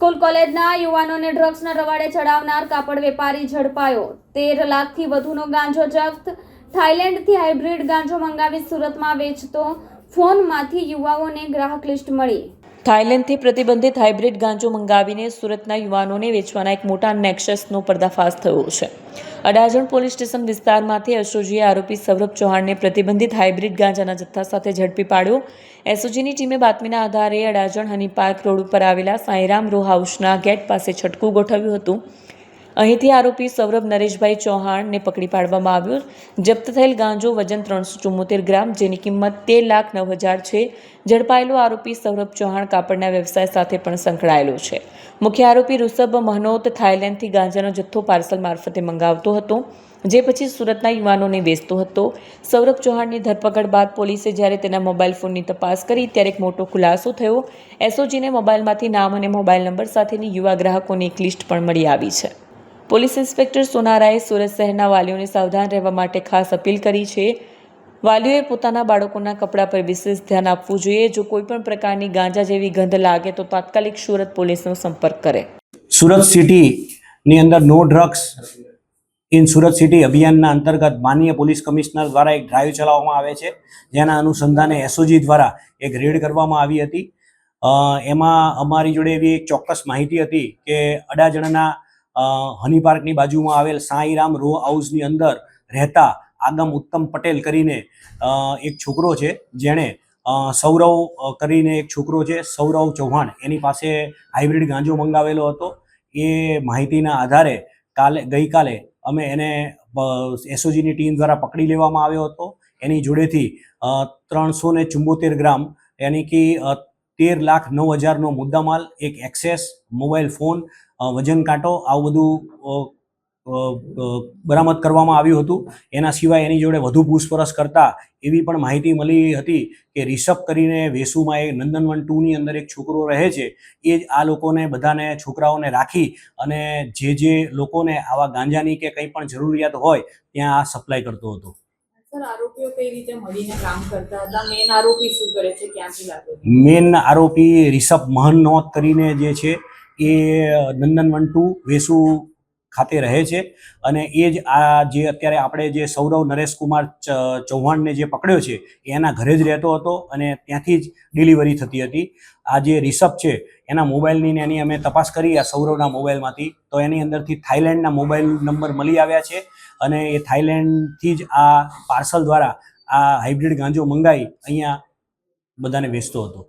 School કોલેજના યુવાનોને ડ્રગ્સના રવાડે ચડાવનાર કાપડ વેપારી ઝડપાયો। 13 લાખથી વધુનો ગાંજો જપ્ત। થાઈલેન્ડથી હાઇબ્રિડ ગાંજો મંગાવી સુરતમાં વેચતો ફોનમાંથી યુવાઓને ગ્રાહક લિસ્ટ મળી। થાઈલેન્ડથી પ્રતિબંધિત હાઇબ્રિડ ગાંજો મંગાવીને સુરતના યુવાનોને વેચવાના એક મોટા નેક્સસનો પર્દાફાશ થયો છે। અડાજણ પોલીસ સ્ટેશન વિસ્તારમાંથી એસઓજીએ આરોપી સૌરભ ચૌહાણને પ્રતિબંધિત હાઇબ્રિડ ગાંજાના જથ્થા સાથે ઝડપી પાડ્યો। એસઓજીની ટીમે બાતમીના આધારે અડાજણ હની પાર્ક રોડ ઉપર આવેલા સાંઈરામ રો હાઉસના ગેટ પાસે છટકું ગોઠવ્યું હતું। અહીંથી આરોપી સૌરભ નરેશભાઈ ચૌહાણને પકડી પાડવામાં આવ્યો। જપ્ત થયેલ ગાંજો વજન 374 ગ્રામ, જેની કિંમત 13,09,000 છે। ઝડપાયેલો આરોપી સૌરભ ચૌહાણ કાપડના વ્યવસાય સાથે પણ સંકળાયેલો છે। મુખ્ય આરોપી ઋષભ મહનોત થાઈલેન્ડથી ગાંજાનો જથ્થો પાર્સલ મારફતે મંગાવતો હતો, જે પછી સુરતના યુવાનોને વેચતો હતો। સૌરભ ચૌહાણની ધરપકડ બાદ પોલીસે જ્યારે તેના મોબાઈલ ફોનની તપાસ કરી ત્યારે એક મોટો ખુલાસો થયો। એસઓજીને મોબાઈલમાંથી નામ અને મોબાઈલ નંબર સાથેની યુવા ગ્રાહકોની એક લિસ્ટ પણ મળી આવી છે। પોલીસ ઇન્સ્પેક્ટર સોનારાએ સુરત શહેરના વાલીઓને સાવધાન રહેવા માટે ખાસ અપીલ કરી છે। વાલીઓએ પોતાના બાળકોના કપડાં પર વિશેષ ધ્યાન આપવું જોઈએ। જો કોઈ પણ પ્રકારની ગાંજા જેવી ગંધ લાગે તો તાત્કાલિક સુરત પોલીસનો સંપર્ક કરે। સુરત સિટીની અંદર no drugs in Surat city અભિયાનના અંતર્ગત માનનીય પોલીસ કમિશનર દ્વારા એક ડ્રાઈવ ચલાવવામાં આવે છે, જેના અનુસંધાને એસઓજી દ્વારા એક રેડ કરવામાં આવી હતી। એમાં અમારી જોડે એવી એક ચોક્કસ માહિતી હતી કે અડાજણના હની પાર્કની બાજુમાં આવેલ સાંઈરામ રો હાઉસની અંદર રહેતા આગમ ઉત્તમ પટેલ કરીને એક છોકરો છે, જેણે સૌરવ કરીને એક છોકરો છે, સૌરવ ચૌહાણ, એની પાસે હાઇબ્રિડ ગાંજો મંગાવેલો હતો। એ માહિતીના આધારે ગઈકાલે અમે એને એસઓજીની ટીમ દ્વારા પકડી લેવામાં આવ્યો હતો। એની જોડેથી 374 ગ્રામ યાની કે 13,09,000નો મુદ્દામાલ, એક એક્સેસ મોબાઈલ ફોન, વજન કાંટો, આવું બધું બરામદ કરવામાં આવ્યું હતું। એના સિવાય એની જોડે વધુ પૂછપરછ કરતા એવી પણ માહિતી મળી હતી કે રિષભ કરીને વેસુમાં એ નંદનવન 2ની અંદર એક છોકરો રહે છે, એ જ આ લોકોને બધાને છોકરાઓને રાખી અને જે લોકોને આવા ગાંજાની કે કંઈ પણ જરૂરિયાત હોય ત્યાં આ સપ્લાય કરતો હતો। સર, આરોપીઓ કઈ રીતે મળીને કામ કરતા હતા? મેન આરોપી શું કરે છે, ક્યાંથી લાગે? મેન આરોપી રિષભ મહનોત કરીને જે છે એ નંદનવન 2 વેસુ ખાતે રહે છે, અને એ જ આ જે અત્યારે આપણે જે સૌરવ નરેશકુમાર ચૌહાણને જે પકડ્યો છે એના ઘરે જ રહેતો હતો અને ત્યાંથી જ ડિલિવરી થતી હતી। આ જે રિષભ છે એના મોબાઈલની ને એની અમે તપાસ કરી આ સૌરવના મોબાઈલમાંથી, તો એની અંદરથી થાઈલેન્ડના મોબાઈલ નંબર મળી આવ્યા છે, અને એ થાઈલેન્ડથી જ આ પાર્સલ દ્વારા આ હાઇબ્રિડ ગાંજો મંગાવી અહીંયા બધાને વેચતો હતો।